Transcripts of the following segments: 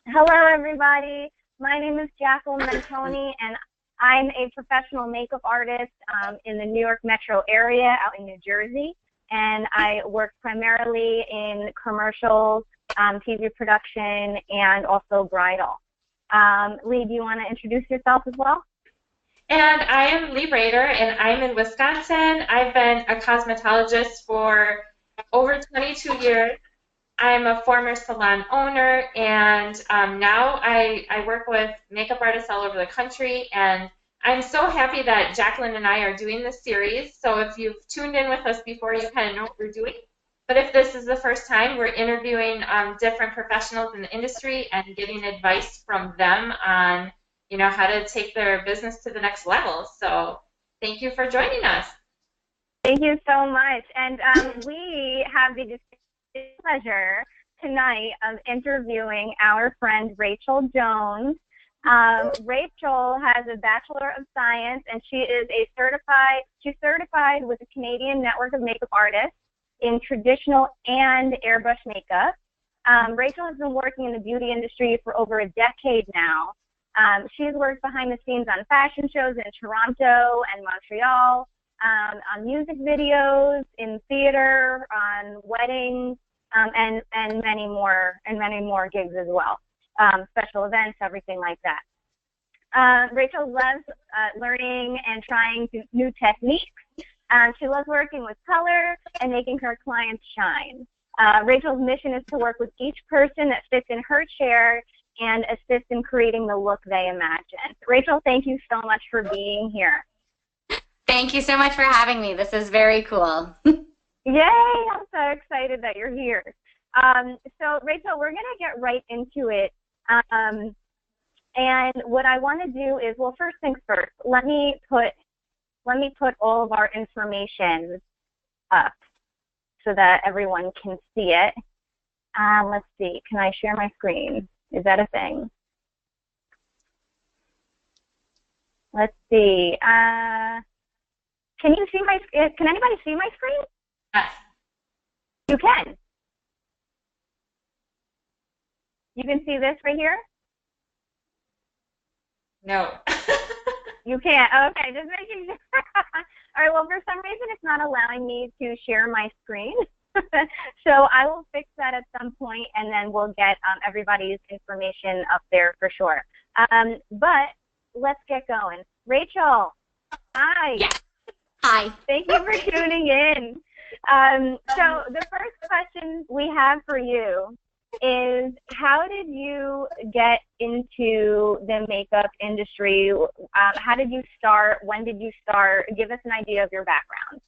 Hello, everybody. My name is Jacqueline Mentoni, and I'm a professional makeup artist in the New York metro area out in New Jersey. And I work primarily in commercials, TV production, and also bridal. Lee, do you want to introduce yourself as well? And I am Lee Rader, and I'm in Wisconsin. I've been a cosmetologist for over 22 years. I'm a former salon owner, and now I work with makeup artists all over the country. And I'm so happy that Jacqueline and I are doing this series. So if you've tuned in with us before, you kind of know what we're doing. But if this is the first time, we're interviewing different professionals in the industry and getting advice from them on, how to take their business to the next level. So thank you for joining us. Thank you so much. And we have the distinct pleasure tonight of interviewing our friend Rachel Jones. Rachel has a Bachelor of Science, and she's certified with the Canadian Network of Makeup Artists in traditional and airbrush makeup. Rachel has been working in the beauty industry for over a decade now. She's worked behind the scenes on fashion shows in Toronto and Montreal, on music videos, in theater, on weddings, and many more gigs as well. Special events, everything like that. Rachel loves learning and trying new techniques. She loves working with color and making her clients shine. Rachel's mission is to work with each person that fits in her chair and assist in creating the look they imagine. Rachel, thank you so much for being here. Thank you so much for having me. This is very cool. Yay! I'm so excited that you're here. So, Rachel, we're going to get right into it. And what I want to do is, well, first things first, let me put all of our information up so that everyone can see it. Let's see. Can I share my screen? Is that a thing? Let's see. Can anybody see my screen? Yes. You can. You can see this right here? No. You can't. Okay, just making sure. All right, well, for some reason, it's not allowing me to share my screen. So I will fix that at some point, and then we'll get everybody's information up there for sure. But let's get going. Rachel, hi. Yeah. Hi. Thank you for tuning in. So the first question we have for you is, how did you get into the makeup industry? How did you start? When did you start? Give us an idea of your background.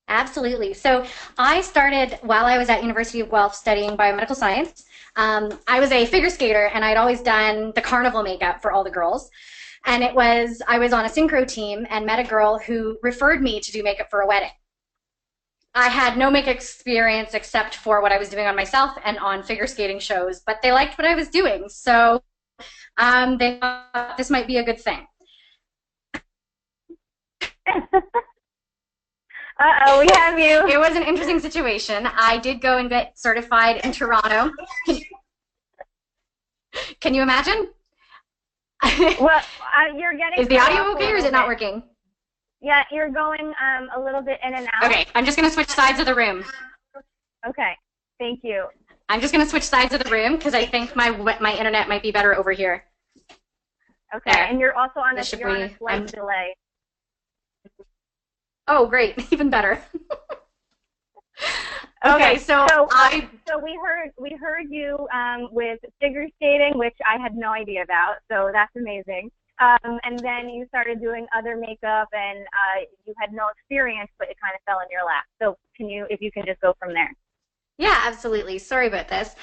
Absolutely. So I started while I was at University of Guelph studying biomedical science. I was a figure skater, and I'd always done the carnival makeup for all the girls. And I was on a synchro team and met a girl who referred me to do makeup for a wedding. I had no makeup experience except for what I was doing on myself and on figure skating shows, but they liked what I was doing, so they thought this might be a good thing. Uh-oh, we have you. It was an interesting situation. I did go and get certified in Toronto. Can you imagine? Well, you're getting... Is the audio okay, or is it not working? Yeah, you're going a little bit in and out. Okay, I'm just going to switch sides of the room. Okay, thank you. I'm just going to switch sides of the room because I think my internet might be better over here. Okay, there. and you're also on a This slight delay. Oh, great, even better. Okay, so we heard you with figure skating, which I had no idea about, so that's amazing. And then you started doing other makeup, and you had no experience, but it kind of fell in your lap. So if you can just go from there. Yeah, absolutely. Sorry about this.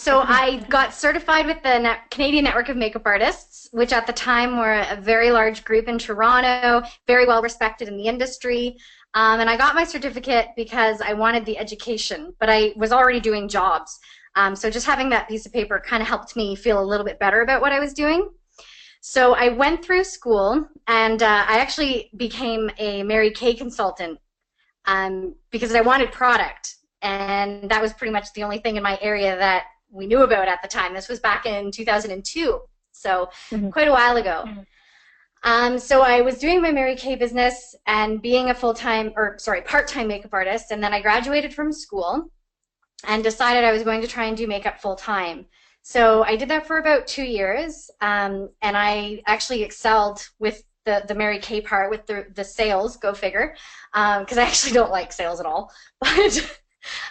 So I got certified with the Canadian Network of Makeup Artists, which at the time were a very large group in Toronto, very well respected in the industry. And I got my certificate because I wanted the education, but I was already doing jobs. So just having that piece of paper kind of helped me feel a little bit better about what I was doing. So I went through school, and I actually became a Mary Kay consultant because I wanted product. and that was pretty much the only thing in my area that we knew about at the time. This was back in 2002, so quite a while ago. So I was doing my Mary Kay business and being a part-time makeup artist, and then I graduated from school and decided I was going to try and do makeup full-time. So I did that for about 2 years, and I actually excelled with the Mary Kay part, with the sales, go figure, because I actually don't like sales at all. But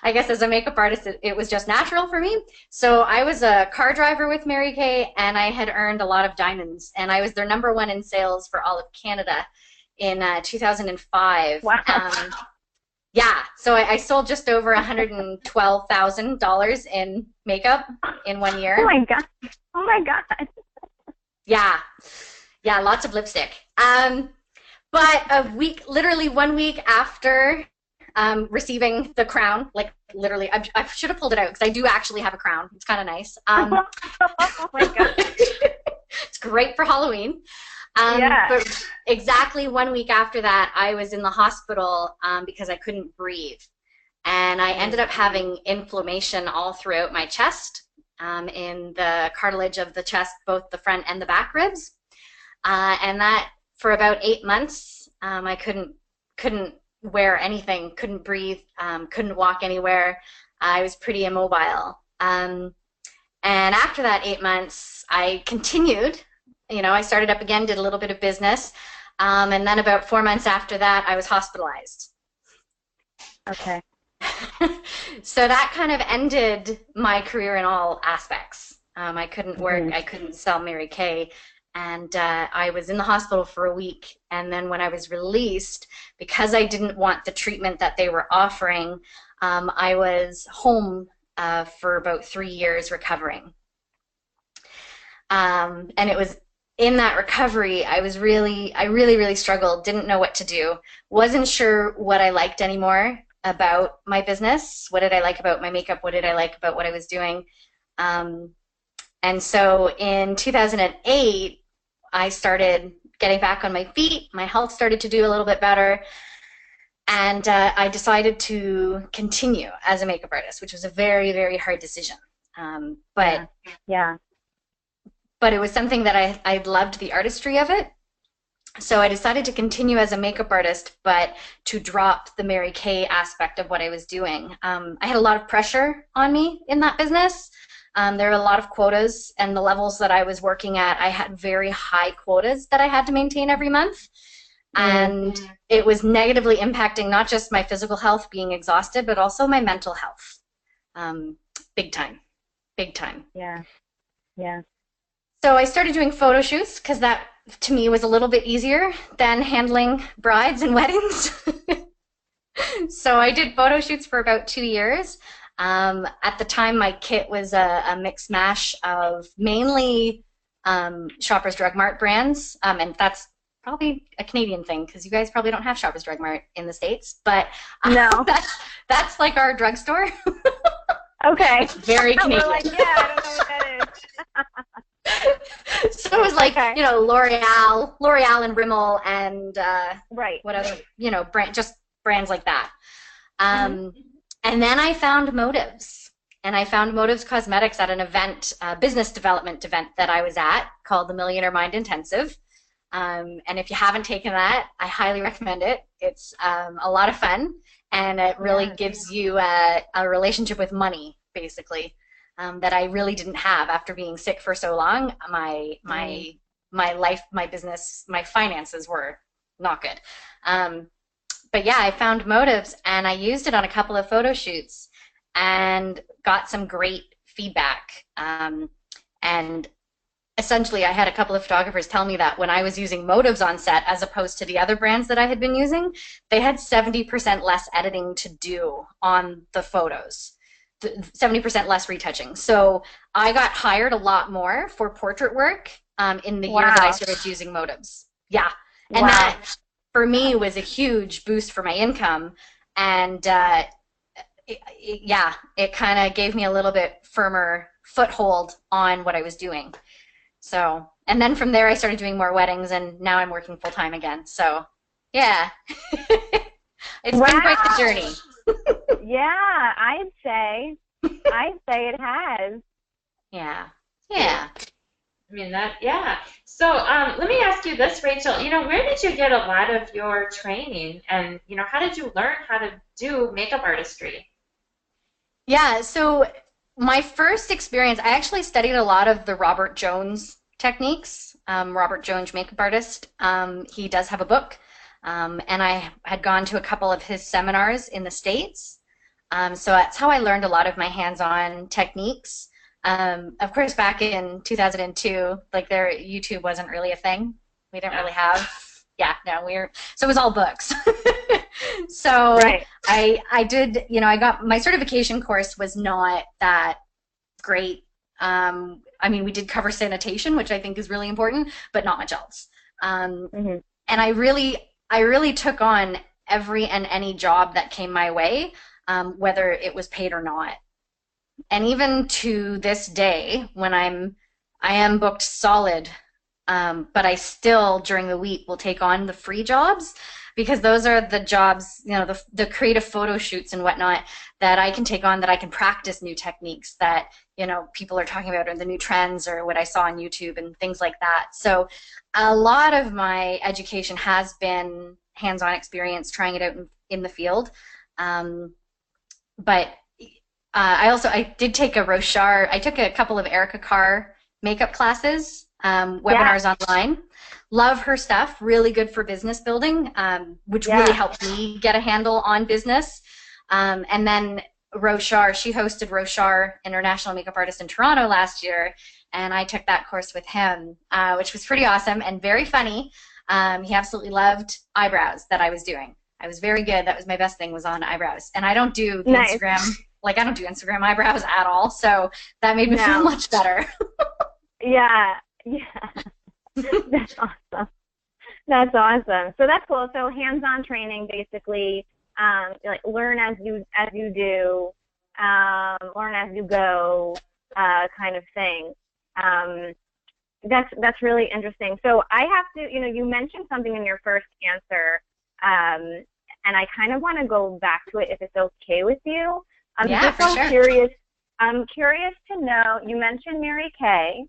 I guess as a makeup artist, it was just natural for me. So I was a car driver with Mary Kay, and I had earned a lot of diamonds, and I was their #1 in sales for all of Canada in 2005. Wow. Yeah, so I sold just over $112,000 in makeup in 1 year. Oh my god! Oh my god! Yeah, lots of lipstick. But literally 1 week after receiving the crown, like literally, I should have pulled it out because I do actually have a crown. It's kind of nice. Oh my god! It's great for Halloween. But exactly 1 week after that, I was in the hospital because I couldn't breathe. And I ended up having inflammation all throughout my chest, in the cartilage of the chest, both the front and the back ribs. And that, for about 8 months, I couldn't wear anything, couldn't breathe, couldn't walk anywhere. I was pretty immobile. And after that 8 months, I continued. I started up again, did a little bit of business, and then about 4 months after that, I was hospitalized. Okay. So that kind of ended my career in all aspects. I couldn't work, I couldn't sell Mary Kay, and I was in the hospital for a week, and then when I was released, because I didn't want the treatment that they were offering, I was home for about 3 years recovering. And it was in that recovery, I really struggled, didn't know what to do, wasn't sure what I liked anymore about my business. What did I like about my makeup? What did I like about what I was doing? And so in 2008, I started getting back on my feet. My health started to do a little bit better. And I decided to continue as a makeup artist, which was a very, very hard decision. But it was something that I loved the artistry of it. So I decided to continue as a makeup artist, but to drop the Mary Kay aspect of what I was doing. I had a lot of pressure on me in that business. There were a lot of quotas, and the levels that I was working at, I had very high quotas that I had to maintain every month. And it was negatively impacting not just my physical health, being exhausted, but also my mental health. Big time. Yeah. So I started doing photo shoots because that, to me, was a little bit easier than handling brides and weddings. So I did photo shoots for about 2 years. At the time, my kit was a mix mash of mainly Shoppers Drug Mart brands, and that's probably a Canadian thing because you guys probably don't have Shoppers Drug Mart in the States, but no, that's like our drugstore. Okay. It's very Canadian. We're like, yeah, I don't know what that is. So it was like, L'Oreal and Rimmel and right. what other, just brands like that. And then I found Motives. And I found Motives Cosmetics at an event, a business development event that I was at called the Millionaire Mind Intensive. And if you haven't taken that, I highly recommend it. It's a lot of fun, and it really gives you a relationship with money, basically. That I really didn't have after being sick for so long. My life, my business, my finances were not good. But yeah, I found Motives, and I used it on a couple of photo shoots and got some great feedback. And essentially, I had a couple of photographers tell me that when I was using Motives on set as opposed to the other brands that I had been using, they had 70% less editing to do on the photos. 70% less retouching. So I got hired a lot more for portrait work in the year that I started using Motives. Yeah. And that, for me, was a huge boost for my income. And it kind of gave me a little bit firmer foothold on what I was doing. So, and then from there I started doing more weddings, and now I'm working full-time again. So, yeah. It's been quite the journey. Yeah, I'd say it has. Yeah. Yeah. I mean yeah. So let me ask you this, Rachel. Where did you get a lot of your training, and how did you learn how to do makeup artistry? Yeah, so my first experience, I actually studied a lot of the Robert Jones techniques. Robert Jones, makeup artist. He does have a book, and I had gone to a couple of his seminars in the States. So that's how I learned a lot of my hands-on techniques. Of course, back in 2002, like YouTube wasn't really a thing. We didn't really have, so it was all books. So Right. I did, I got, my certification course was not that great. I mean, we did cover sanitation, which I think is really important, but not much else. And I really took on every and any job that came my way, whether it was paid or not. And even to this day, when I am booked solid, but I still during the week will take on the free jobs, because those are the jobs, the creative photo shoots and whatnot that I can take on, that I can practice new techniques that people are talking about, or the new trends, or what I saw on YouTube and things like that. So a lot of my education has been hands-on experience, trying it out in the field. But I did take I took a couple of Erica Carr makeup classes, webinars online. Love her stuff, really good for business building, which really helped me get a handle on business. And then Roshar, she hosted Roshar International Makeup Artist in Toronto last year, and I took that course with him, which was pretty awesome and very funny. He absolutely loved eyebrows that I was doing. I was very good. That was my best thing, was on eyebrows. And I don't do the Instagram, I don't do Instagram eyebrows at all, so that made me feel much better. Yeah. That's awesome. That's awesome. So that's cool. So hands-on training, basically, like learn as you do, learn as you go, kind of thing. That's really interesting. So I have to, you mentioned something in your first answer, and I kind of want to go back to it if it's okay with you. Sure. I'm curious to know, you mentioned Mary Kay,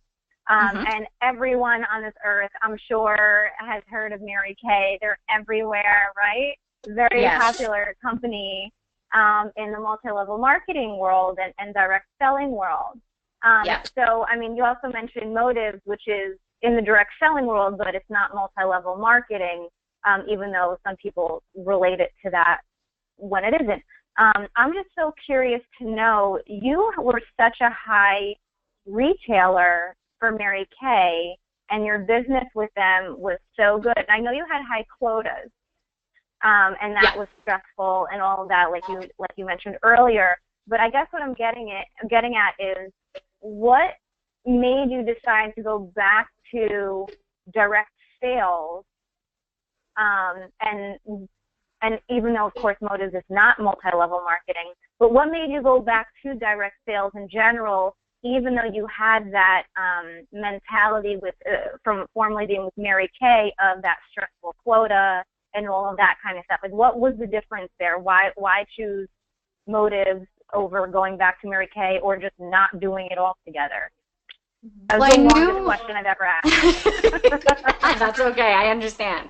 and everyone on this earth, I'm sure, has heard of Mary Kay. They're everywhere, right? Very popular company in the multi-level marketing world and direct selling world. So, I mean, you also mentioned Motives, which is in the direct selling world, but it's not multi-level marketing, even though some people relate it to that when it isn't. I'm just so curious to know, you were such a high retailer for Mary Kay, and your business with them was so good. And I know you had high quotas, and that was stressful and all of that, like you mentioned earlier. But I guess what I'm getting at is, what made you decide to go back to direct sales, and even though, of course, Motives is not multi-level marketing, but what made you go back to direct sales in general, even though you had that mentality from formerly being with Mary Kay of that stressful quota and all of that kind of stuff? Like, what was the difference there? Why choose Motives over going back to Mary Kay, or just not doing it altogether? That's the longest question I've ever asked. That's okay. I understand.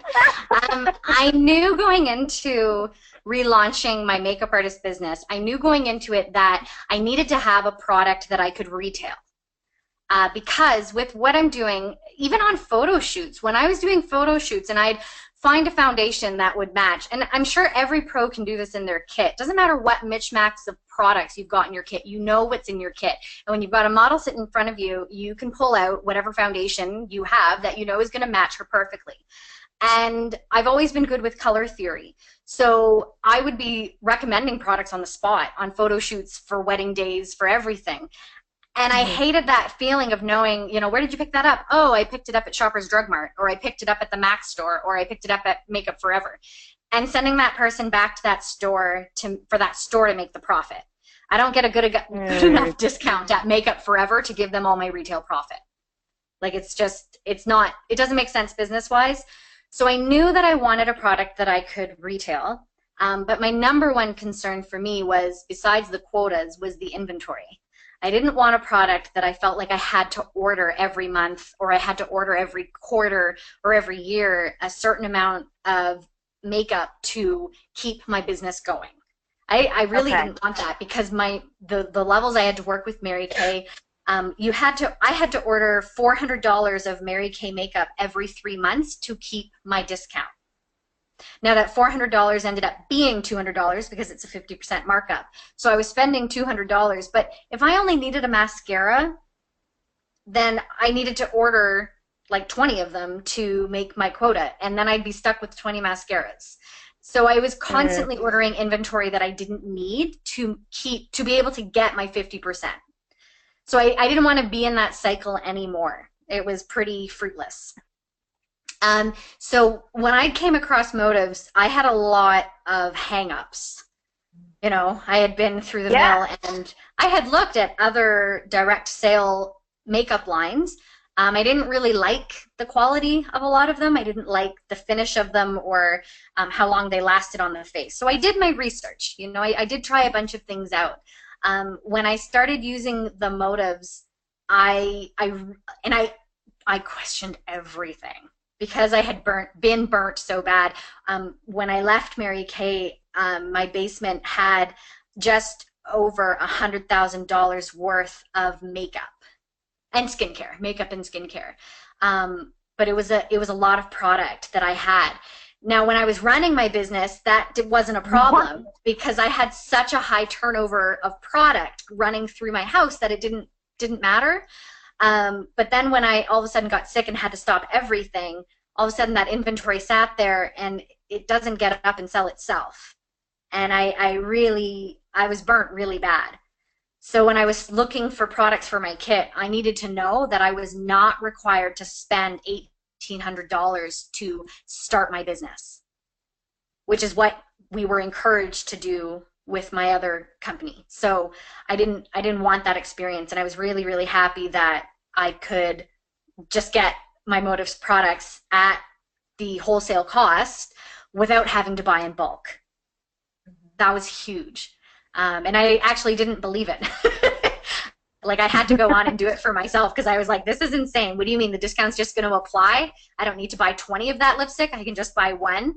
I knew going into relaunching my makeup artist business, I knew going into it that I needed to have a product that I could retail. Because with what I'm doing, even on photo shoots, when I was doing photo shoots and I'd find a foundation that would match, and I'm sure every pro can do this in their kit. Doesn't matter what mix-max of products you've got in your kit, you know what's in your kit. And when you've got a model sitting in front of you, you can pull out whatever foundation you have that you know is going to match her perfectly. And I've always been good with color theory. So I would be recommending products on the spot, on photo shoots, for wedding days, for everything. And I hated that feeling of knowing, where did you pick that up? Oh, I picked it up at Shoppers Drug Mart, or I picked it up at the Mac store, or I picked it up at Makeup Forever. And sending that person back to that store for that store to make the profit. I don't get a good enough discount at Makeup Forever to give them all my retail profit. Like, it doesn't make sense business-wise. So I knew that I wanted a product that I could retail. But my number one concern for me was, besides the quotas, was the inventory. I didn't want a product that I felt like I had to order every month, or I had to order every quarter or every year a certain amount of makeup to keep my business going. I really didn't want that, because the levels I had to work with Mary Kay, I had to order $400 of Mary Kay makeup every 3 months to keep my discount. Now that $400 ended up being $200 because it's a 50% markup. So I was spending $200, but if I only needed a mascara, then I needed to order like 20 of them to make my quota, and then I'd be stuck with 20 mascaras. So I was constantly ordering inventory that I didn't need to be able to get my 50%. So I didn't want to be in that cycle anymore. It was pretty fruitless. So when I came across Motives, I had a lot of hang-ups. You know, I had been through the mill, and I had looked at other direct sale makeup lines. I didn't really like the quality of a lot of them. I didn't like the finish of them, or how long they lasted on the face. So I did my research. You know, I did try a bunch of things out. When I started using the Motives, I questioned everything, because I had been burnt so bad. When I left Mary Kay, my basement had just over $100,000 worth of makeup and skincare, but it was a lot of product that I had. Now, when I was running my business, that wasn't a problem, because I had such a high turnover of product running through my house that it didn't matter. But then when I all of a sudden got sick and had to stop everything, all of a sudden that inventory sat there and it doesn't get up and sell itself. And I was burnt really bad. So when I was looking for products for my kit, I needed to know that I was not required to spend $1,800 to start my business, which is what we were encouraged to do with my other company. So I didn't want that experience, and I was really, really happy that I could just get my Motives products at the wholesale cost without having to buy in bulk. That was huge. And I actually didn't believe it. Like, I had to go on and do it for myself, because I was like, this is insane. What do you mean the discount's just going to apply? I don't need to buy 20 of that lipstick. I can just buy one.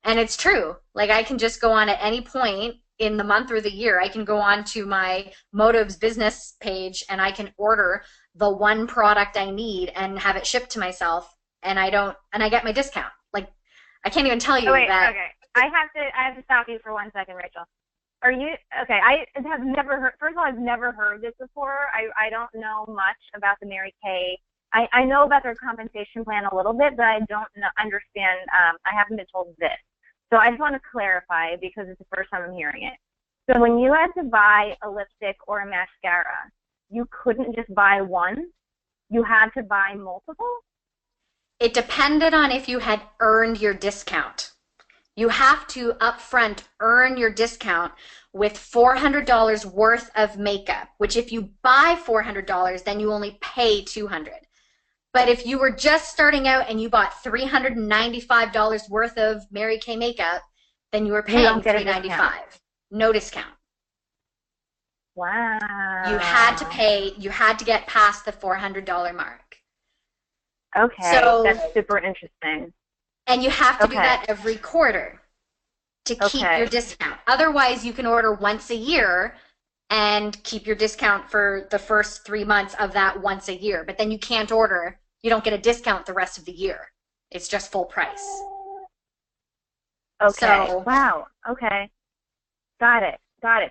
And it's true. Like, I can just go on at any point in the month or the year. I can go on to my Motives business page and I can order the one product I need and have it shipped to myself, and I get my discount. Like, I can't even tell you that. Okay. I have to stop you for 1 second, Rachel. Are you okay? I have never heard. First of all, I've never heard this before. I don't know much about the Mary Kay. I know about their compensation plan a little bit, but I don't understand. I haven't been told this. So I just want to clarify, because it's the first time I'm hearing it. So when you had to buy a lipstick or a mascara, you couldn't just buy one. You had to buy multiple. It depended on if you had earned your discount. You have to upfront earn your discount with $400 worth of makeup, which if you buy $400, then you only pay $200. But if you were just starting out and you bought $395 worth of Mary Kay makeup, then you were paying $395. No discount. Wow. You had to get past the $400 mark. Okay, so that's super interesting. And you have to do that every quarter to keep your discount. Otherwise, you can order once a year and keep your discount for the first 3 months of that once a year. But then you can't order. You don't get a discount the rest of the year. It's just full price. Okay. So, wow. Okay. Got it.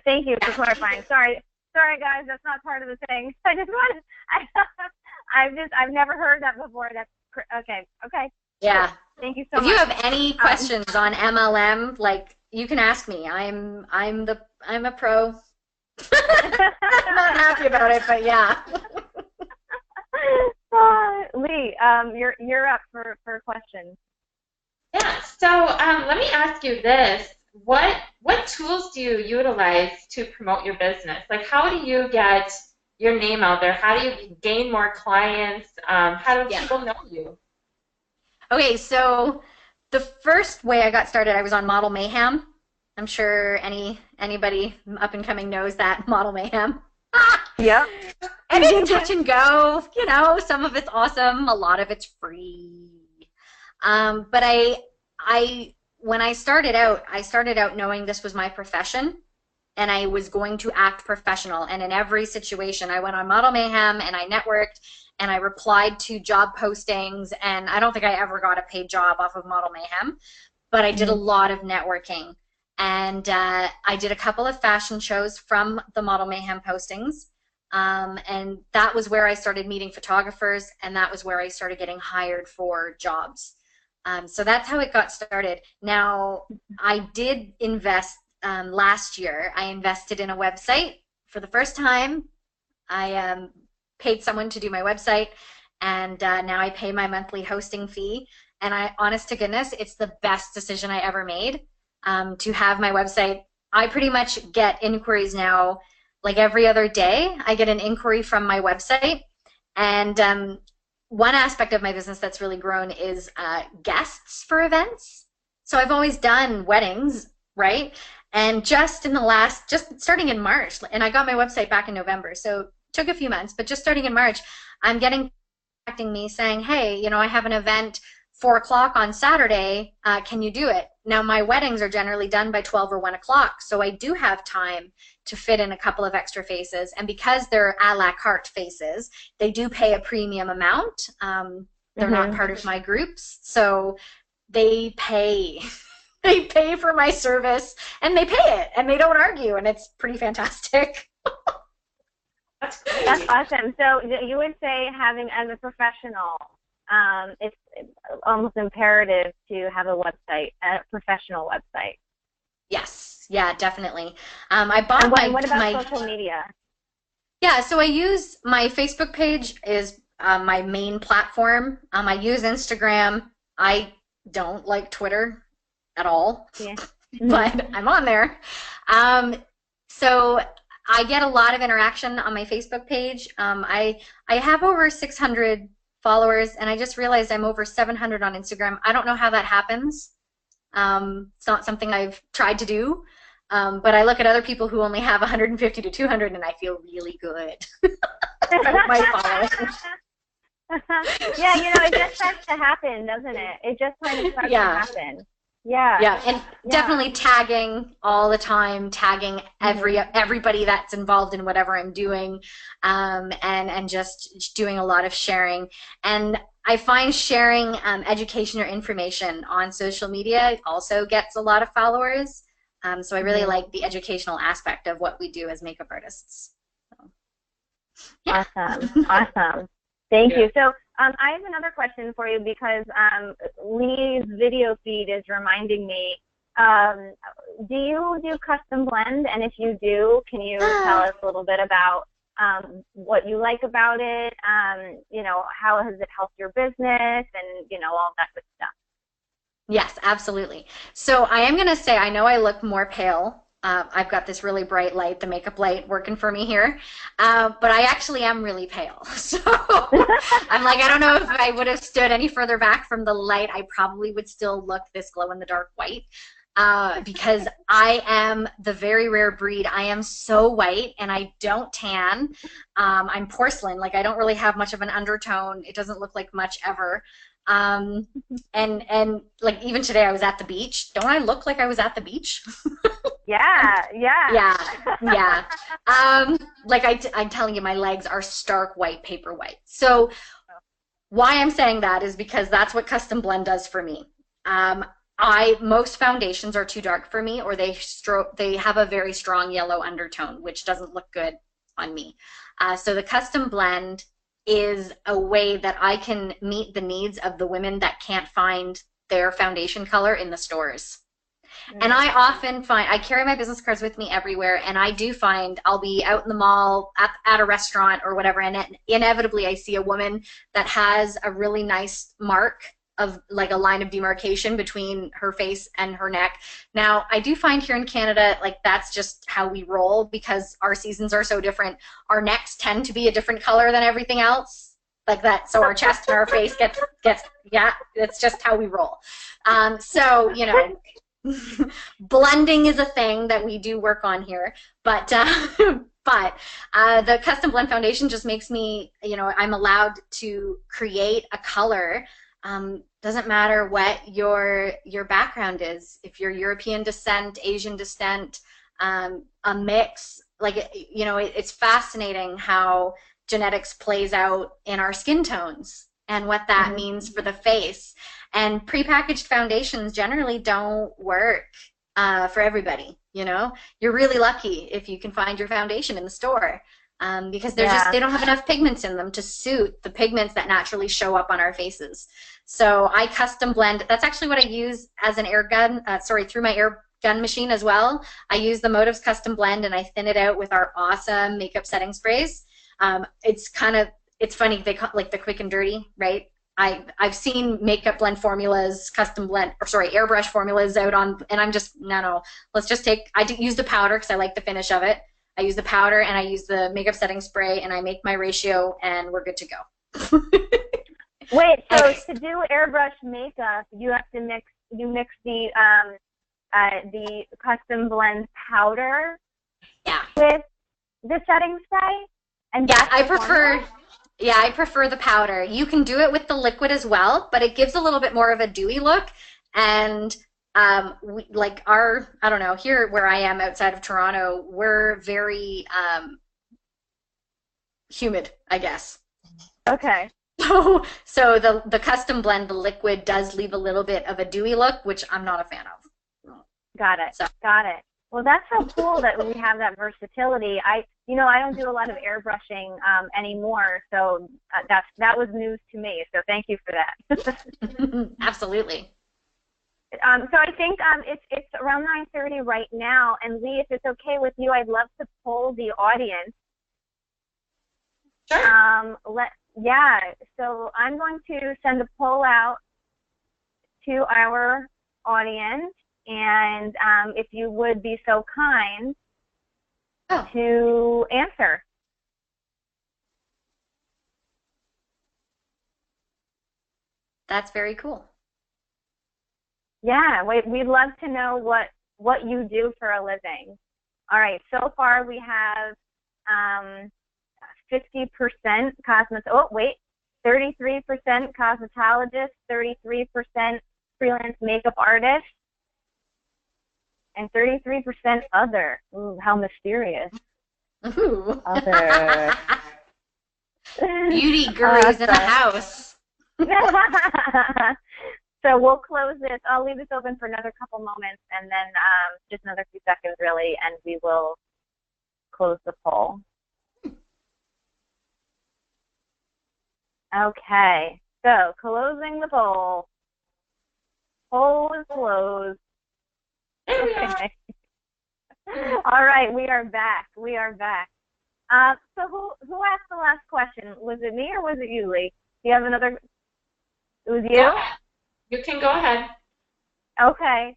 Thank you for clarifying. Sorry, guys. That's not part of the thing. I just wanted. I've never heard that before. That's okay. Okay. Yeah. Thank you so much. If you have any questions on MLM, like, you can ask me. I'm a pro. I'm not happy about it, but yeah. Lee, you're up for questions. Yeah. So let me ask you this: what tools do you utilize to promote your business? Like, how do you get your name out there? How do you gain more clients? How do people know you? Okay, so the first way I got started, I was on Model Mayhem. I'm sure anybody up and coming knows that Model Mayhem. Yep. And it's touch and go. You know, some of it's awesome, a lot of it's free. But when I started out knowing this was my profession, and I was going to act professional. And in every situation, I went on Model Mayhem and I networked and I replied to job postings. And I don't think I ever got a paid job off of Model Mayhem, but I did a lot of networking. And I did a couple of fashion shows from the Model Mayhem postings. And that was where I started meeting photographers, and that was where I started getting hired for jobs. So that's how it got started. Now, I did invest last year. I invested in a website for the first time. I paid someone to do my website, and now I pay my monthly hosting fee. And honest to goodness, it's the best decision I ever made to have my website. I pretty much get inquiries now, like every other day. I get an inquiry from my website, and one aspect of my business that's really grown is guests for events. So I've always done weddings, right? And just starting in March, and I got my website back in November, so it took a few months, but just starting in March, I'm getting contacting me saying, hey, you know, I have an event 4 o'clock on Saturday, can you do it? Now, my weddings are generally done by 12 or 1 o'clock, so I do have time to fit in a couple of extra faces, and because they're a la carte faces, they do pay a premium amount. They're not part of my groups, so they pay. They pay for my service, and they pay it, and they don't argue, and it's pretty fantastic. That's awesome. So you would say, having as a professional, it's almost imperative to have a website, a professional website. Yes, yeah, definitely. I bought and what about social media? Yeah, so I use my Facebook page is my main platform. I use Instagram. I don't like Twitter at all, yeah. But I'm on there. So I get a lot of interaction on my Facebook page. I have over 600 followers, and I just realized I'm over 700 on Instagram. I don't know how that happens. It's not something I've tried to do, but I look at other people who only have 150 to 200, and I feel really good about my followers. Yeah, you know, it just starts to happen, doesn't it? It just kind of starts to happen. Yeah. Yeah, and definitely tagging all the time, tagging everybody that's involved in whatever I'm doing, and just doing a lot of sharing. And I find sharing education or information on social media also gets a lot of followers. So I really like the educational aspect of what we do as makeup artists. So, yeah. Awesome. Awesome. Thank you. So I have another question for you, because Lee's video feed is reminding me, do you do custom blend? And if you do, can you tell us a little bit about what you like about it? You know, how has it helped your business, and, you know, all that good stuff? Yes, absolutely. So I am going to say, I know I look more pale. I've got this really bright light, the makeup light, working for me here, but I actually am really pale. So I'm like, I don't know if I would have stood any further back from the light, I probably would still look this glow-in-the-dark white, because I am the very rare breed. I am so white, and I don't tan. I'm porcelain. Like, I don't really have much of an undertone. It doesn't look like much ever. And like, even today I was at the beach. Don't I look like I was at the beach? Yeah. Like I'm telling you, my legs are stark white, paper white. So why I'm saying that is because that's what custom blend does for me. Most foundations are too dark for me, or they have a very strong yellow undertone, which doesn't look good on me. So the custom blend is a way that I can meet the needs of the women that can't find their foundation color in the stores. And I often find, I carry my business cards with me everywhere, and I do find I'll be out in the mall, at a restaurant or whatever, and inevitably I see a woman that has a really nice mark of like a line of demarcation between her face and her neck. Now, I do find here in Canada, like, that's just how we roll, because our seasons are so different. Our necks tend to be a different color than everything else, like that. So our chest and our face gets yeah, it's just how we roll. So, you know, Blending is a thing that we do work on here, but the custom blend foundation just makes me, I'm allowed to create a color. Doesn't matter what your background is. If you're European descent, Asian descent, a mix, it's fascinating how genetics plays out in our skin tones and what that means for the face. And prepackaged foundations generally don't work for everybody. You're really lucky if you can find your foundation in the store, because they don't have enough pigments in them to suit the pigments that naturally show up on our faces. So I custom blend. That's actually what I use as an air gun. Through my air gun machine as well. I use the Motives Custom Blend, and I thin it out with our awesome makeup setting sprays. It's funny, they call like the quick and dirty, right? I've seen makeup blend formulas, airbrush formulas out on, and I'm just, no, let's just I use the powder because I like the finish of it. I use the powder and I use the makeup setting spray, and I make my ratio, and we're good to go. Wait, so to do airbrush makeup, you have to mix the custom blend powder with the setting spray? And I prefer the powder. You can do it with the liquid as well, but it gives a little bit more of a dewy look. And I don't know, here where I am outside of Toronto, we're very humid, I guess. Okay. So the custom blend, the liquid, does leave a little bit of a dewy look, which I'm not a fan of. Got it. Got it. Well, that's so cool that we have that versatility. I don't do a lot of airbrushing anymore, so that was news to me. So thank you for that. Absolutely. So I think it's around 9:30 right now, and Lee, if it's okay with you, I'd love to poll the audience. Sure. So I'm going to send a poll out to our audience, and if you would be so kind to answer. That's very cool. Yeah, we'd love to know what you do for a living. All right, so far we have 50% 33% cosmetologist, 33% freelance makeup artist, and 33% other. Ooh, how mysterious. Ooh. Other. Beauty gurus in the house. So we'll close this. I'll leave this open for another couple moments, and then just another few seconds, really, and we will close the poll. Okay, so closing the poll. Poll is closed. Okay. All right, we are back. So who asked the last question? Was it me or was it you, Lee? Do you have another? It was you? You can go ahead. Okay.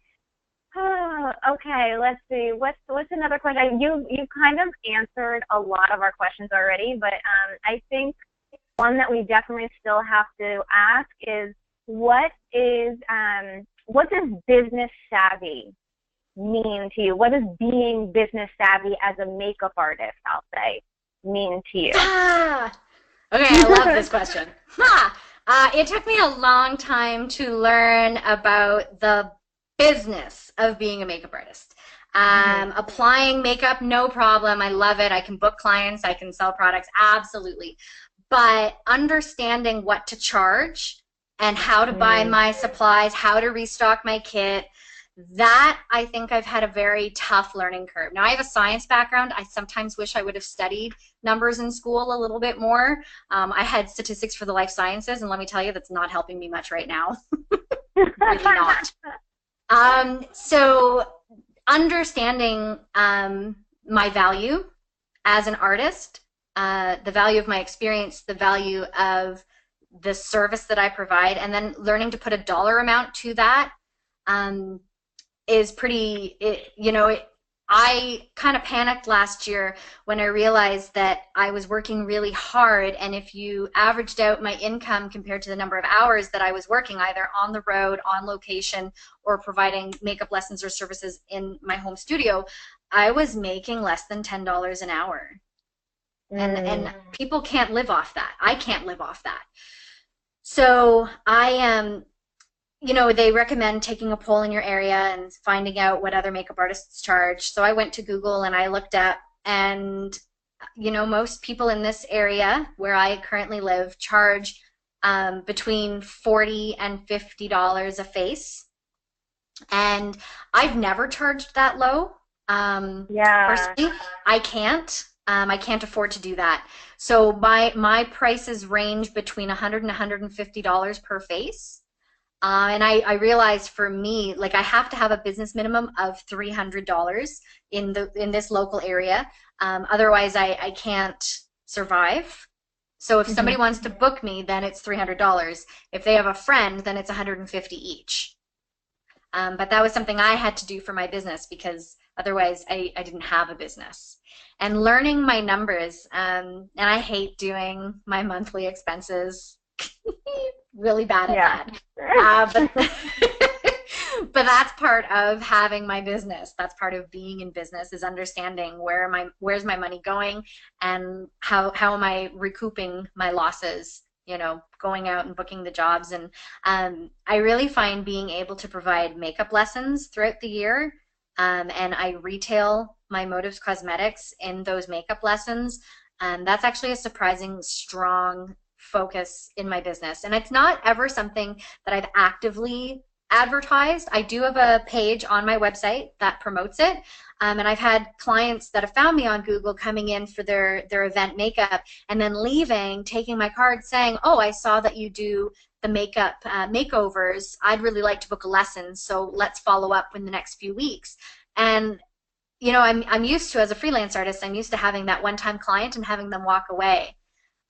Okay, let's see. What's another question? You kind of answered a lot of our questions already, but I think one that we definitely still have to ask is what does business savvy mean to you? What does being business savvy as a makeup artist, I'll say, mean to you? Okay, I love this question. It took me a long time to learn about the business of being a makeup artist. Applying makeup, no problem. I love it. I can book clients. I can sell products. Absolutely. But understanding what to charge and how to buy my supplies, how to restock my kit, that I think I've had a very tough learning curve. Now I have a science background. I sometimes wish I would have studied numbers in school a little bit more. I had statistics for the life sciences, and let me tell you, that's not helping me much right now. Really not. So understanding my value as an artist, the value of my experience, the value of the service that I provide, and then learning to put a dollar amount to that is pretty, I kind of panicked last year when I realized that I was working really hard, and if you averaged out my income compared to the number of hours that I was working, either on the road, on location, or providing makeup lessons or services in my home studio, I was making less than $10 an hour. And people can't live off that. I can't live off that. So I am, you know, they recommend taking a poll in your area and finding out what other makeup artists charge. So I went to Google and I looked up, and, you know, most people in this area where I currently live charge between $40 and $50 a face. And I've never charged that low. Personally, I can't. I can't afford to do that. So my prices range between $100 and $150 per face. And I realized for me, like, I have to have a business minimum of $300 in this local area. Otherwise, I can't survive. So if somebody wants to book me, then it's $300. If they have a friend, then it's $150 each. But that was something I had to do for my business, because otherwise I didn't have a business. And learning my numbers, and I hate doing my monthly expenses. Really bad at that. But that's part of having my business. That's part of being in business, is understanding where's my money going, and how am I recouping my losses, you know, going out and booking the jobs. And I really find being able to provide makeup lessons throughout the year, and I retail my Motives Cosmetics in those makeup lessons, that's actually a surprising strong focus in my business. And it's not ever something that I've actively advertised. I do have a page on my website that promotes it, and I've had clients that have found me on Google coming in for their event makeup, and then leaving, taking my card, saying, oh, I saw that you do the makeup makeovers. I'd really like to book a lesson, so let's follow up in the next few weeks. And you know, I'm used to, as a freelance artist, I'm used to having that one-time client and having them walk away.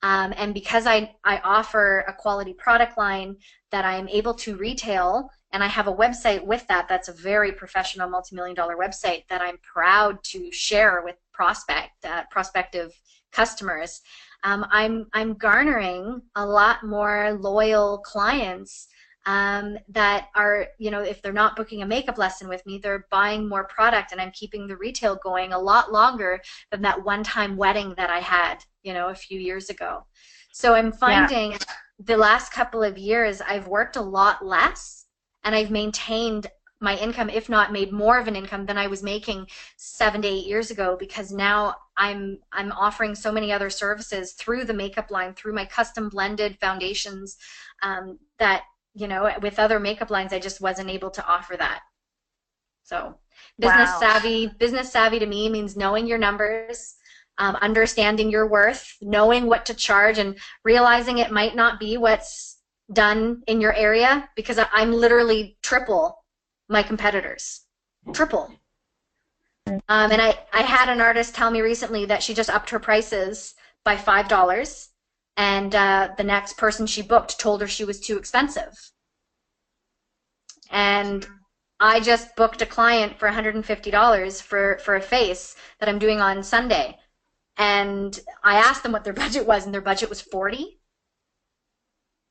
And because I offer a quality product line that I'm able to retail, and I have a website with that, that's a very professional multi-million-dollar website that I'm proud to share with prospective customers, I'm garnering a lot more loyal clients that are, you know, if they're not booking a makeup lesson with me, they're buying more product, and I'm keeping the retail going a lot longer than that one-time wedding that I had, you know, a few years ago. So I'm finding the last couple of years I've worked a lot less, and I've maintained my income, if not made more of an income than I was making 7 to 8 years ago, because now I'm offering so many other services through the makeup line, through my custom blended foundations, that, you know, with other makeup lines I just wasn't able to offer that. So business savvy to me means knowing your numbers, understanding your worth, knowing what to charge, and realizing it might not be what's done in your area, because I'm literally triple my competitors. Triple. And I had an artist tell me recently that she just upped her prices by $5, and the next person she booked told her she was too expensive. And I just booked a client for $150 for a face that I'm doing on Sunday. And I asked them what their budget was, and their budget was $40.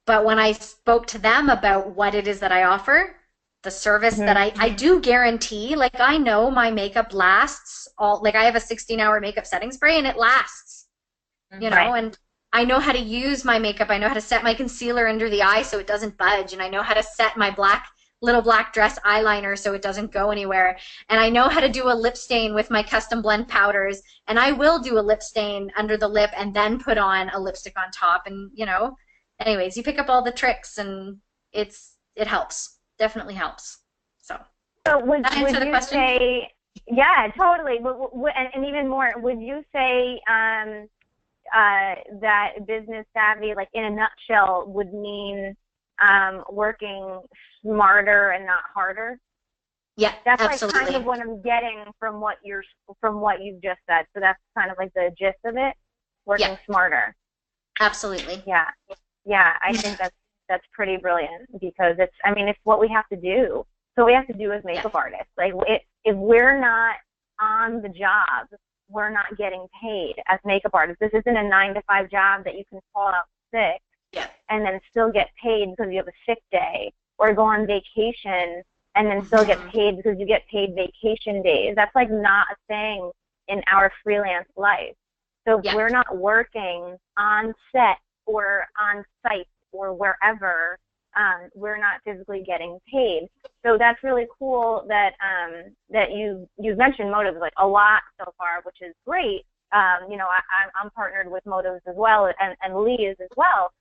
But when I spoke to them about what it is that I offer, the service that I do guarantee, like, I know my makeup lasts like, I have a 16-hour makeup setting spray, and it lasts, you know, and I know how to use my makeup. I know how to set my concealer under the eye so it doesn't budge, and I know how to set my little black dress eyeliner so it doesn't go anywhere, and I know how to do a lip stain with my custom blend powders, and I will do a lip stain under the lip and then put on a lipstick on top. And, you know, anyways, you pick up all the tricks, and it helps. Definitely helps. So would you say, yeah, totally, and even more, would you say that business savvy, like, in a nutshell, would mean working smarter and not harder? Yeah, that's absolutely. Like kind of what I'm getting from what you've just said. So that's kind of like the gist of it. Working smarter. Absolutely. Yeah. I think that's pretty brilliant, because it's what we have to do. So we have to do as makeup artists. Like, if we're not on the job, we're not getting paid as makeup artists. This isn't a 9-to-5 job that you can call out sick and then still get paid because you have a sick day, or go on vacation and then still get paid because you get paid vacation days. That's like not a thing in our freelance life. So if we're not working on set or on site or wherever, we're not physically getting paid. So that's really cool that that you've mentioned Motives like a lot so far, which is great. You know, I'm partnered with Motives as well, and Lee is as well.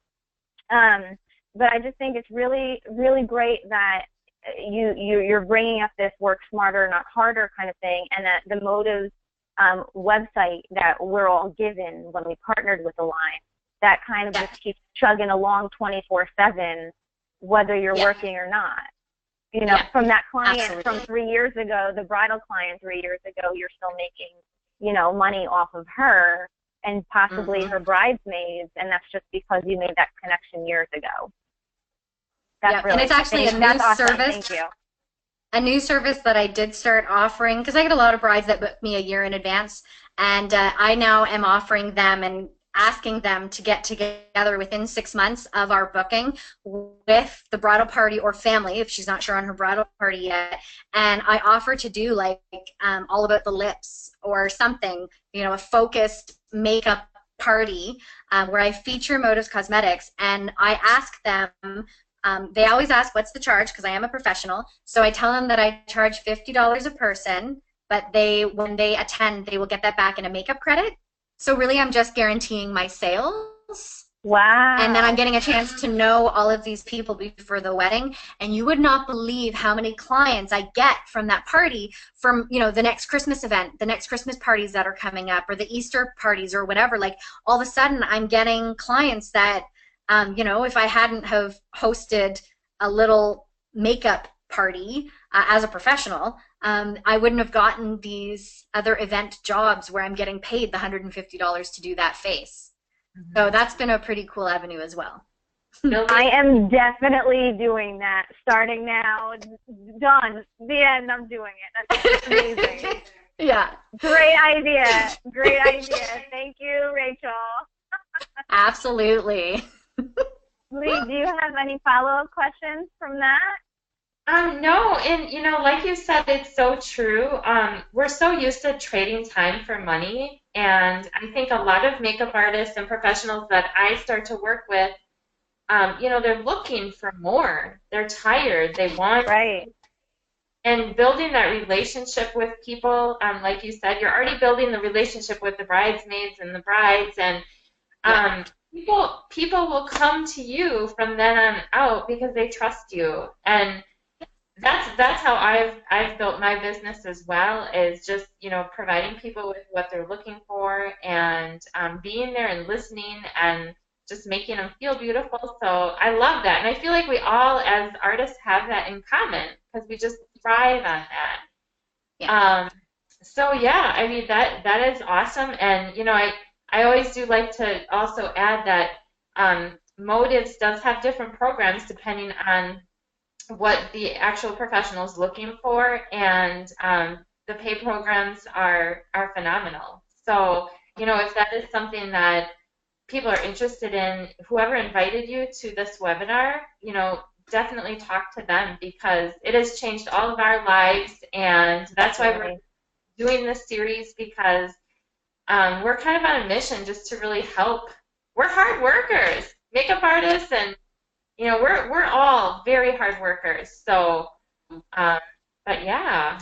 But I just think it's really, really great that you're bringing up this work smarter, not harder kind of thing, and that the Motives website that we're all given when we partnered with Align, that kind of just keeps chugging along 24/7, whether you're working or not. You know, from that client from 3 years ago, the bridal client 3 years ago, you're still making, you know, money off of her and possibly her bridesmaids, and that's just because you made that connection years ago. That's really, and it's actually a new service. Thank you. A new service that I did start offering, because I get a lot of brides that book me a year in advance, and I now am offering them and asking them to get together within 6 months of our booking with the bridal party or family, if she's not sure on her bridal party yet, and I offer to do like all about the lips or something, you know, a focused makeup party where I feature Motives Cosmetics, and I ask them, they always ask, what's the charge, because I am a professional, so I tell them that I charge $50 a person, but when they attend, they will get that back in a makeup credit. So really, I'm just guaranteeing my sales. Wow. And then I'm getting a chance to know all of these people before the wedding, and you would not believe how many clients I get from that party, from, you know, the next Christmas event, the next Christmas parties that are coming up, or the Easter parties or whatever. Like, all of a sudden, I'm getting clients that, you know, if I hadn't have hosted a little makeup party as a professional, I wouldn't have gotten these other event jobs where I'm getting paid the $150 to do that face. So that's been a pretty cool avenue as well. I am definitely doing that. Starting now, done. The end. I'm doing it. That's amazing. Yeah. Great idea. Great idea. Thank you, Rachel. Absolutely. Lee, do you have any follow-up questions from that? No, and you know, like you said, it's so true. We're so used to trading time for money, and I think a lot of makeup artists and professionals that I start to work with, you know, they're looking for more. They're tired. They want And building that relationship with people, like you said, you're already building the relationship with the bridesmaids and the brides, and people will come to you from then on out because they trust you, and that's how I've built my business as well, is just, you know, providing people with what they're looking for, and being there and listening and just making them feel beautiful. So I love that, and I feel like we all as artists have that in common because we just thrive on that. So yeah, I mean, that is awesome, and you know, I always do like to also add that Motives does have different programs depending on what the actual professional is looking for, and the pay programs are phenomenal. So, you know, if that is something that people are interested in, whoever invited you to this webinar, you know, definitely talk to them, because it has changed all of our lives, and that's why we're doing this series, because we're kind of on a mission just to really help. We're hard workers, makeup artists, and you know, we're all very hard workers. So, but yeah.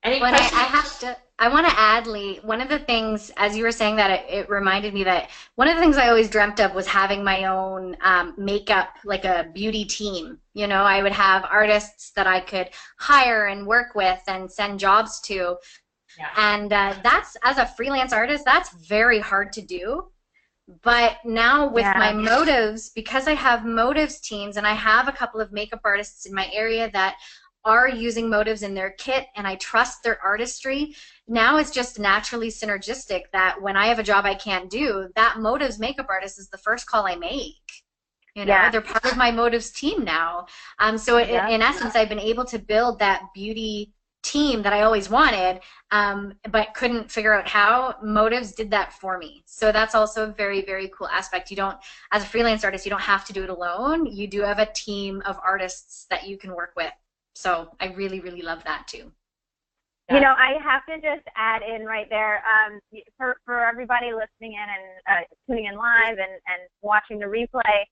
Any questions? I want to add, Lee, one of the things, as you were saying that, it reminded me that one of the things I always dreamt of was having my own makeup, like a beauty team. You know, I would have artists that I could hire and work with and send jobs to. Yeah. And that's, as a freelance artist, that's very hard to do. But now with my Motives, because I have Motives teams, and I have a couple of makeup artists in my area that are using Motives in their kit, and I trust their artistry, now it's just naturally synergistic that when I have a job I can't do, that Motives makeup artist is the first call I make. You know, they're part of my Motives team now. So in essence, I've been able to build that beauty team that I always wanted, but couldn't figure out how. Motives did that for me. So that's also a very, very cool aspect. You don't, as a freelance artist, you don't have to do it alone. You do have a team of artists that you can work with. So I really, really love that too. You know, I have to just add in right there, for everybody listening in and tuning in live and watching the replay,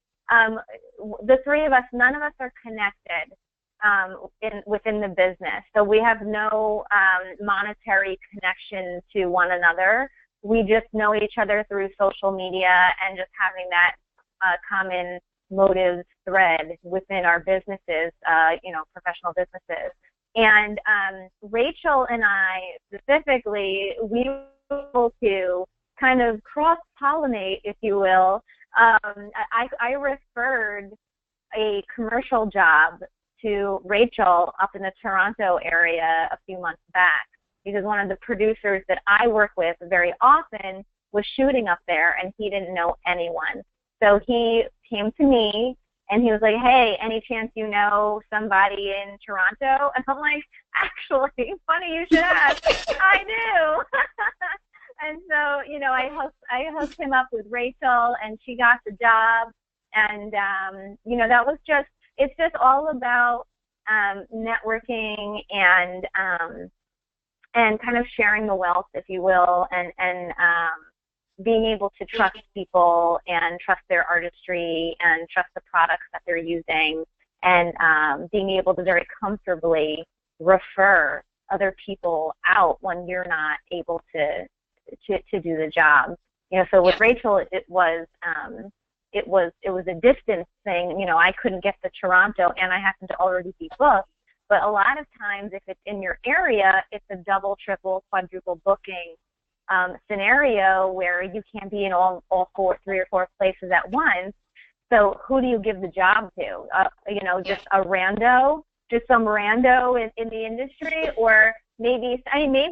the three of us, none of us are connected within the business. So we have no monetary connection to one another. We just know each other through social media and just having that common motives thread within our businesses, you know, professional businesses. And Rachel and I specifically, we were able to kind of cross-pollinate, if you will. I referred a commercial job to Rachel up in the Toronto area a few months back because one of the producers that I work with very often was shooting up there and he didn't know anyone. So he came to me and he was like, hey, any chance you know somebody in Toronto? And I'm like, actually, funny you should ask. I do. And so, you know, I hooked him up with Rachel, and she got the job. And, you know, that was just, it's just all about networking and kind of sharing the wealth, if you will, and being able to trust people and trust their artistry and trust the products that they're using, and being able to very comfortably refer other people out when you're not able to do the job. You know, so with Rachel, it was a distance thing. You know, I couldn't get to Toronto, and I happened to already be booked. But a lot of times, if it's in your area, it's a double, triple, quadruple booking scenario where you can't be in all three or four places at once. So who do you give the job to? You know, just a rando, just some rando in the industry, or maybe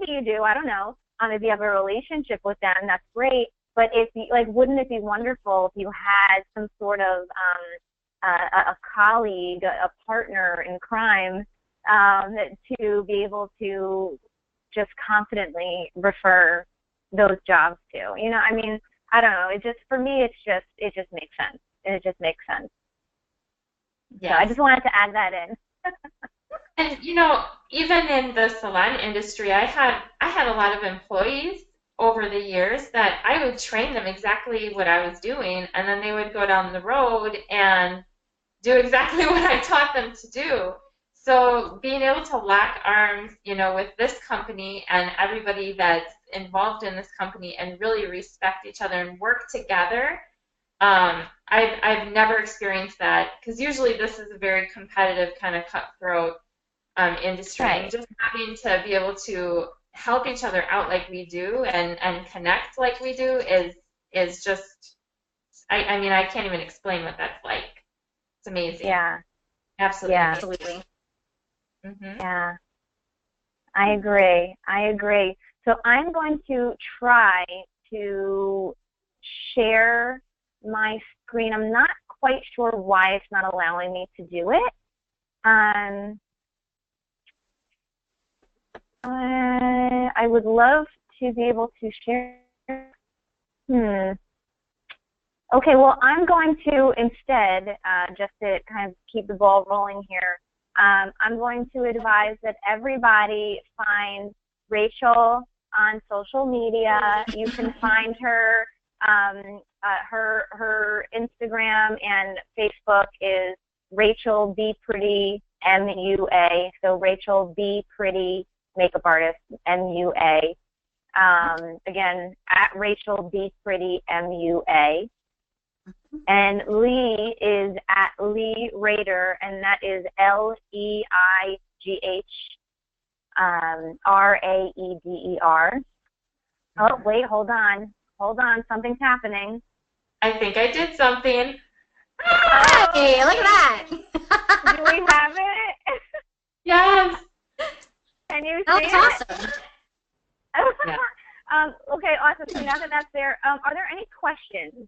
you do. I don't know. If you have a relationship with them, that's great. But if you, like, wouldn't it be wonderful if you had some sort of a colleague, a partner in crime, to be able to just confidently refer those jobs to? You know, I mean, I don't know. It just, for me, it just makes sense. It just makes sense. Yeah. So I just wanted to add that in. And you know, even in the salon industry, I had a lot of employees over the years that I would train them exactly what I was doing, and then they would go down the road and do exactly what I taught them to do. So being able to lock arms, you know, with this company and everybody that's involved in this company and really respect each other and work together, I've never experienced that, because usually this is a very competitive kind of cutthroat industry. Right. And just having to be able to help each other out like we do and connect like we do is just, I mean, I can't even explain what that's like. It's amazing. Yeah. Absolutely. Yeah. Absolutely. Mm-hmm. Yeah. I agree. So I'm going to try to share my screen. I'm not quite sure why it's not allowing me to do it. I would love to be able to share. Okay, well, I'm going to instead, just to kind of keep the ball rolling here, I'm going to advise that everybody find Rachel on social media. You can find her. Her Instagram and Facebook is Rachel Be Pretty MUA. So Rachel Be Pretty Makeup Artist MUA. Again, at Rachel Be Pretty MUA. And Lee is at Lee Raeder, and that is LEIGH RAEDER. Oh, wait, hold on, something's happening. I think I did something. Hey, look at that. Do we have it? Yes. Can you see That's it? awesome. Yeah. Okay, awesome. So now that that's there, are there any questions?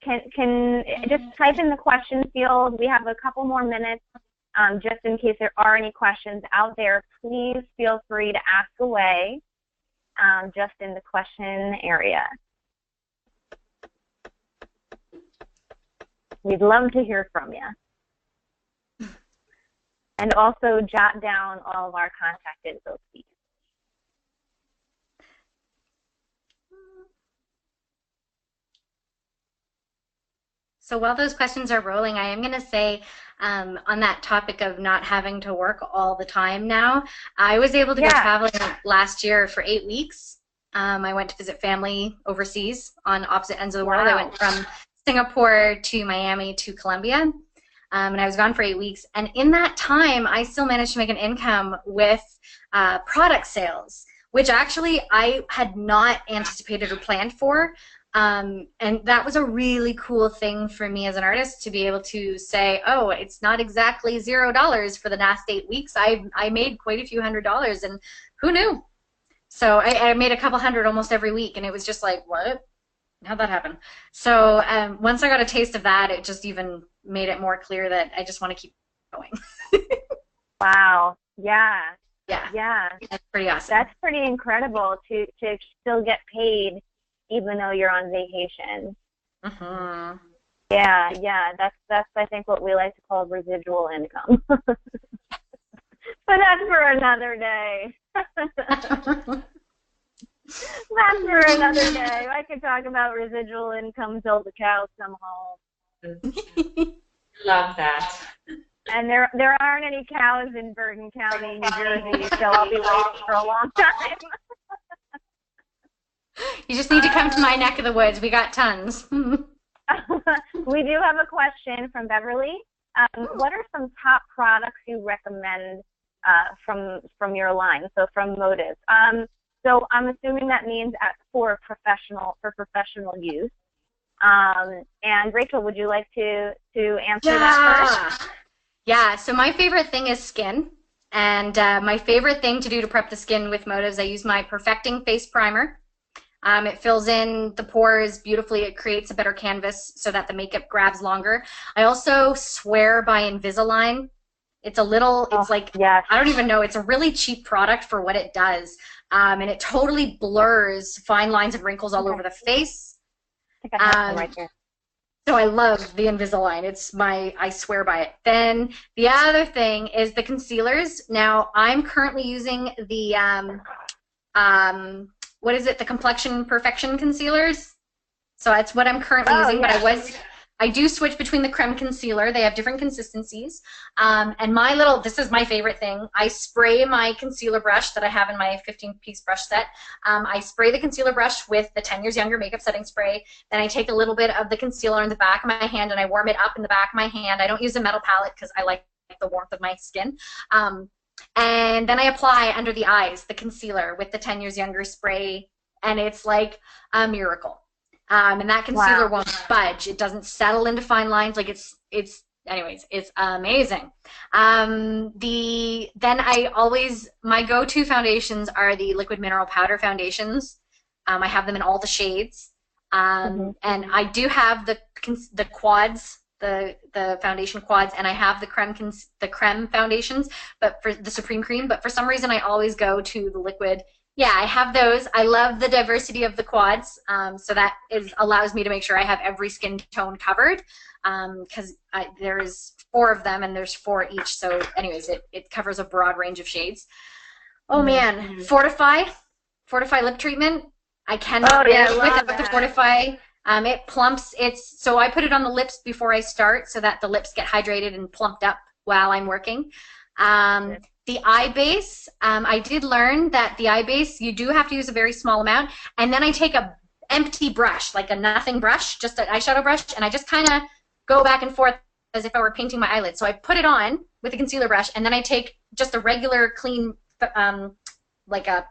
Can just type in the question field. We have a couple more minutes. just in case there are any questions out there, please feel free to ask away just in the question area. We'd love to hear from you. And also jot down all of our contact info, please. So while those questions are rolling, I am going to say on that topic of not having to work all the time now, I was able to go traveling last year for 8 weeks. I went to visit family overseas on opposite ends of the world. I went from Singapore to Miami to Colombia, and I was gone for 8 weeks. And in that time, I still managed to make an income with product sales, which actually I had not anticipated or planned for. And that was a really cool thing for me as an artist to be able to say, oh, it's not exactly $0 for the last 8 weeks. I made quite a few $100s, and who knew? So I made a couple hundred almost every week, and it was just like, what? How'd that happen? So once I got a taste of that, it just even made it more clear that I just want to keep going. Wow. Yeah. Yeah. Yeah. That's pretty awesome. That's pretty incredible to still get paid even though you're on vacation. Mm-hmm. Yeah, yeah. That's I think what we like to call residual income. But that's for another day. That's for another day. I could talk about residual income till the cows come home. Love that. And there aren't any cows in Bergen County, New Jersey, so I'll be waiting for a long time. You just need to come to my neck of the woods. We got tons. We do have a question from Beverly. What are some top products you recommend from your line? So from Motive. So I'm assuming that means for professional use. And Rachel, would you like to answer that first? Yeah. So my favorite thing is skin, and my favorite thing to do to prep the skin with Motives, I use my Perfecting Face Primer. It fills in the pores beautifully. It creates a better canvas so that the makeup grabs longer. I also swear by Invisalign. It's a little, it's like, I don't even know, it's a really cheap product for what it does. And it totally blurs fine lines and wrinkles all over the face. I think I have some right here. So I love the Invisalign. It's I swear by it. Then the other thing is the concealers. Now I'm currently using the, what is it, the Complexion Perfection concealers. So that's what I'm currently using, but I do switch between the creme concealer. They have different consistencies. And this is my favorite thing. I spray my concealer brush that I have in my 15-piece brush set. I spray the concealer brush with the 10 Years Younger makeup setting spray. Then I take a little bit of the concealer in the back of my hand and I warm it up in the back of my hand. I don't use a metal palette because I like the warmth of my skin. And then I apply under the eyes the concealer with the 10 Years Younger spray, and it's like a miracle. And that concealer won't budge. It doesn't settle into fine lines. Like anyways, it's amazing. Then my go-to foundations are the Liquid Mineral Powder foundations. I have them in all the shades. And I do have the quads, the foundation quads, and I have the creme foundations, but for the Supreme Cream, but for some reason I always go to the liquid. Yeah, I have those. I love the diversity of the quads, so that allows me to make sure I have every skin tone covered, because there's 4 of them and there's 4 each, so anyways, it covers a broad range of shades. Oh man, Fortify lip treatment. I cannot live without the Fortify. It plumps. So I put it on the lips before I start so that the lips get hydrated and plumped up while I'm working. The eye base, I did learn that the eye base, you do have to use a very small amount, and then I take a empty brush, like a nothing brush, just an eyeshadow brush, and I just kind of go back and forth as if I were painting my eyelids. So I put it on with a concealer brush, and then I take just a regular clean, like a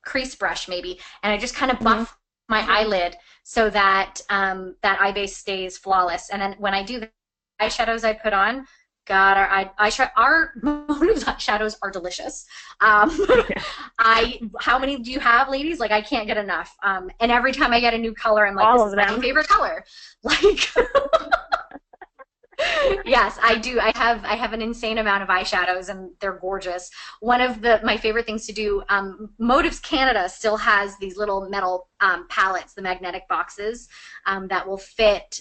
crease brush maybe, and I just kind of buff my eyelid so that that eye base stays flawless. And then when I do the eyeshadows I put on, God, our Motives eyeshadows are delicious. How many do you have, ladies? Like, I can't get enough. And every time I get a new color, I'm like, this is my favorite color. Like, Yes, I do. I have an insane amount of eyeshadows, and they're gorgeous. One of my favorite things to do, Motives Canada still has these little metal palettes, the magnetic boxes, that will fit,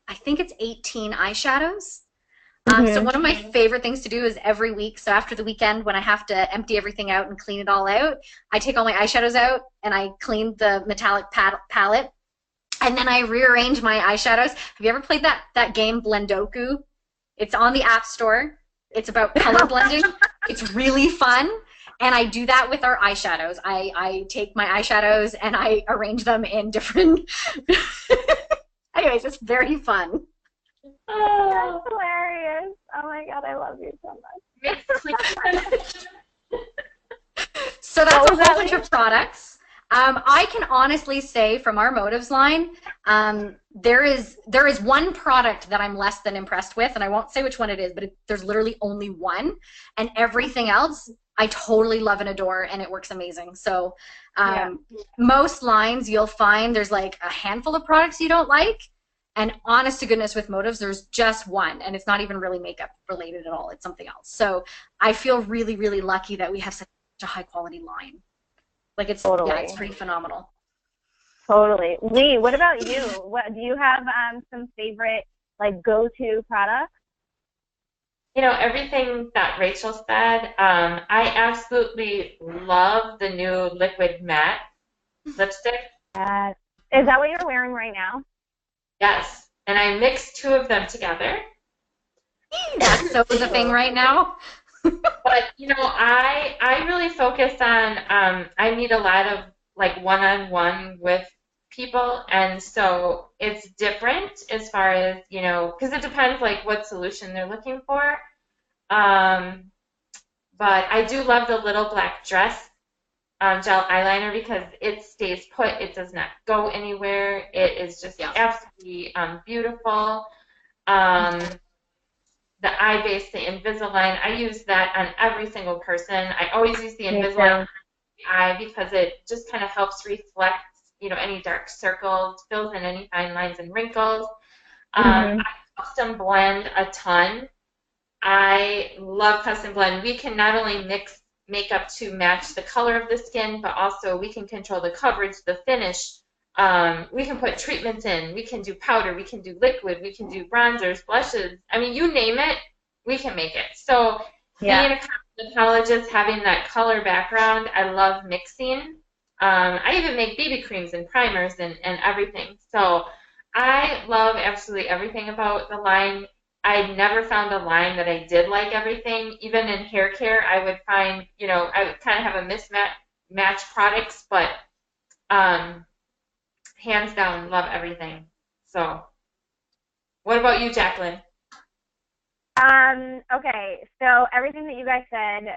I think it's 18 eyeshadows. So one of my favorite things to do is every week, so after the weekend when I have to empty everything out and clean it all out, I take all my eyeshadows out and I clean the metallic palette, and then I rearrange my eyeshadows. Have you ever played that game Blendoku? It's on the App Store. It's about color blending. It's really fun. And I do that with our eyeshadows. I take my eyeshadows and I arrange them in different... Anyways, it's very fun. Oh, that's hilarious. Oh my God, I love you so much. So that's a whole bunch of products. I can honestly say from our Motives line, there is one product that I'm less than impressed with, and I won't say which one it is, but there's literally only one, and everything else I totally love and adore, and it works amazing. So most lines you'll find there's like a handful of products you don't like, and honest to goodness with Motives, there's just one, and it's not even really makeup related at all. It's something else. So I feel really, really lucky that we have such a high quality line. Like it's it's pretty phenomenal. Totally. Lee, what about you? What do you have some favorite like go-to products? You know, everything that Rachel said, I absolutely love the new Liquid Matte lipstick. Is that what you're wearing right now? Yes, and I mixed two of them together. That's so the thing right now. But, you know, I really focus on, I meet a lot of, like, one-on-one with people, and so it's different as far as, you know, because it depends, like, what solution they're looking for. But I do love the Little Black Dress gel eyeliner because it stays put. It does not go anywhere. It is just absolutely beautiful. The eye base, the Invisalign, I use that on every single person. I always use the Invisalign on the eye because it just kind of helps reflect, you know, any dark circles, fills in any fine lines and wrinkles. I custom blend a ton. I love custom blend. We can not only mix makeup to match the color of the skin, but also we can control the coverage, the finish. We can put treatments in. We can do powder. We can do liquid. We can do bronzers, blushes. I mean, you name it, we can make it. So being a cosmetologist, having that color background, I love mixing. I even make BB creams and primers and everything. So I love absolutely everything about the line. I never found a line that I did like everything. Even in hair care, I would find, you know, I would kind of have a mismatch products, but hands down, love everything. So, what about you, Jacqueline? Okay, so everything that you guys said,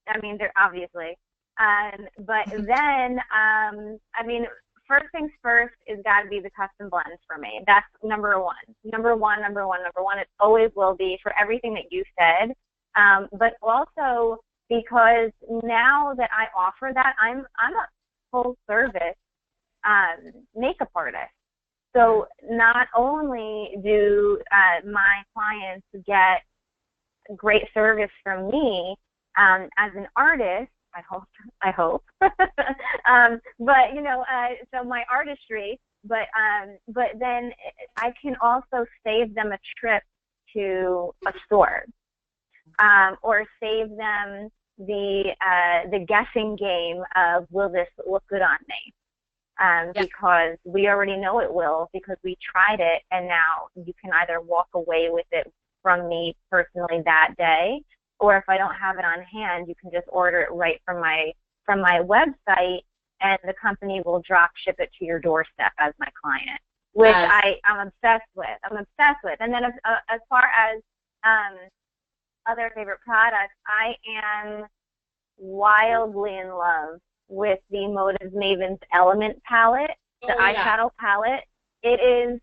I mean, they're obviously. But then, I mean, first things first is got to be the custom blends for me. That's number one. Number one. It always will be for everything that you said. But also because now that I offer that, I'm a full service makeup artist. So not only do my clients get great service from me as an artist, I hope. But you know, so my artistry. But then I can also save them a trip to a store, or save them the guessing game of will this look good on me? Because we already know it will because we tried it, and now you can either walk away with it from me personally that day, or if I don't have it on hand, you can just order it right from my website, and the company will drop ship it to your doorstep as my client, which I'm obsessed with. And then as far as other favorite products, I am wildly in love with the Motives Maven's Element palette, the eyeshadow palette. It is,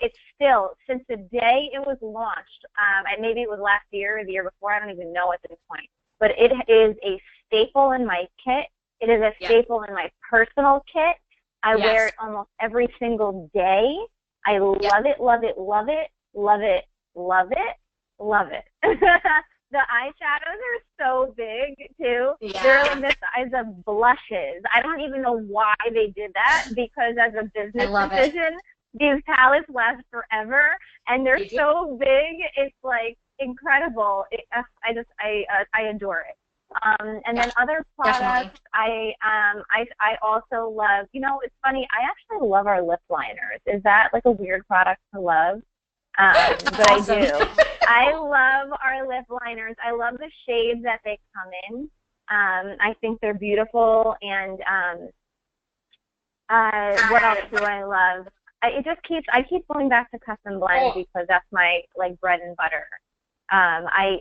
it's still, since the day it was launched, and maybe it was last year or the year before, I don't even know at this point, but it is a staple in my kit. It is a staple in my personal kit. I wear it almost every single day. I love it, love it, love it, love it, Love it. Love it. The eyeshadows are so big too. Yeah. They're like the size of blushes. I don't even know why they did that, because as a business decision, these palettes last forever, and they're so big. It's like incredible. I adore it. And then other products, I also love. You know, it's funny. I actually love our lip liners. Is that like a weird product to love? But awesome. I do. I love our lip liners. I love the shades that they come in. I think they're beautiful. And what else do I love? I keep going back to custom blends because that's my like bread and butter. I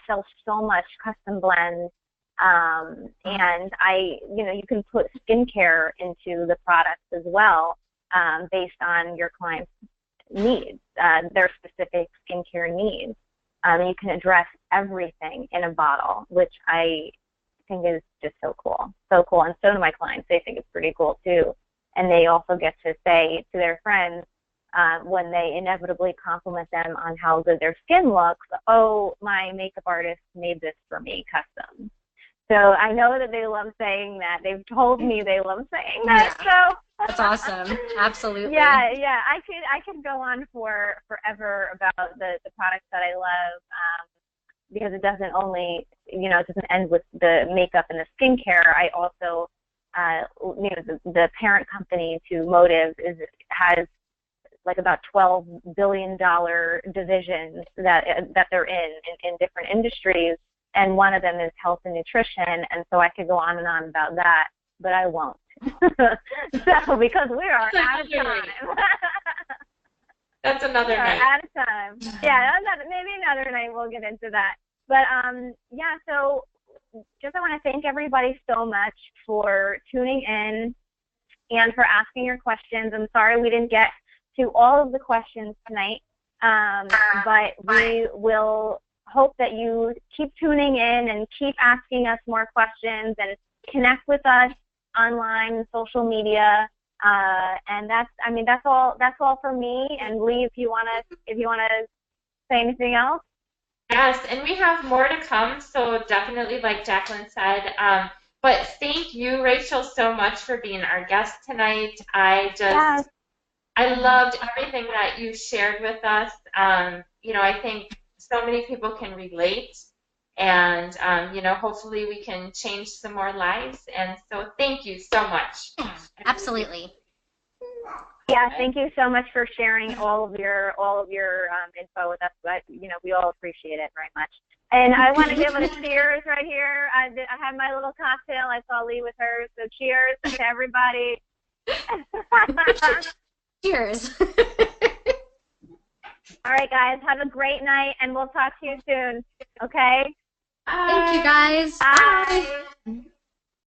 sell so much custom blends, and you can put skincare into the products as well, based on your client's needs, their specific skincare needs. You can address everything in a bottle, which I think is just so cool. So cool. And so do my clients. They think it's pretty cool too. And they also get to say to their friends, when they inevitably compliment them on how good their skin looks, oh, my makeup artist made this for me custom. So I know that they love saying that. They've told me they love saying that. Yeah. So that's awesome. Absolutely. Yeah. I could go on forever about the products that I love, because it doesn't only, it doesn't end with the makeup and the skincare. I also, the parent company to Motive has like about $12 billion divisions that they're in different industries, and one of them is health and nutrition, and so I could go on and on about that, but I won't. So because we are out of time. That's another night. Out of time. Yeah, maybe another night we'll get into that. But so just I want to thank everybody so much for tuning in and for asking your questions. I'm sorry we didn't get to all of the questions tonight, but we will hope that you keep tuning in and keep asking us more questions and connect with us online, social media, and that's all for me. And Lee, if you wanna say anything else. Yes, and we have more to come, so definitely, like Jacqueline said. But thank you, Rachel, so much for being our guest tonight. I loved everything that you shared with us. I think so many people can relate, and hopefully we can change some more lives. And so thank you so much. Absolutely. Yeah, thank you so much for sharing all of your info with us. But we all appreciate it very much. And I want to give it a cheers right here. I had my little cocktail. I saw Lee with hers. So cheers to everybody. Cheers. All right, guys. Have a great night, and we'll talk to you soon. Okay? Thank you, guys. Bye. Bye.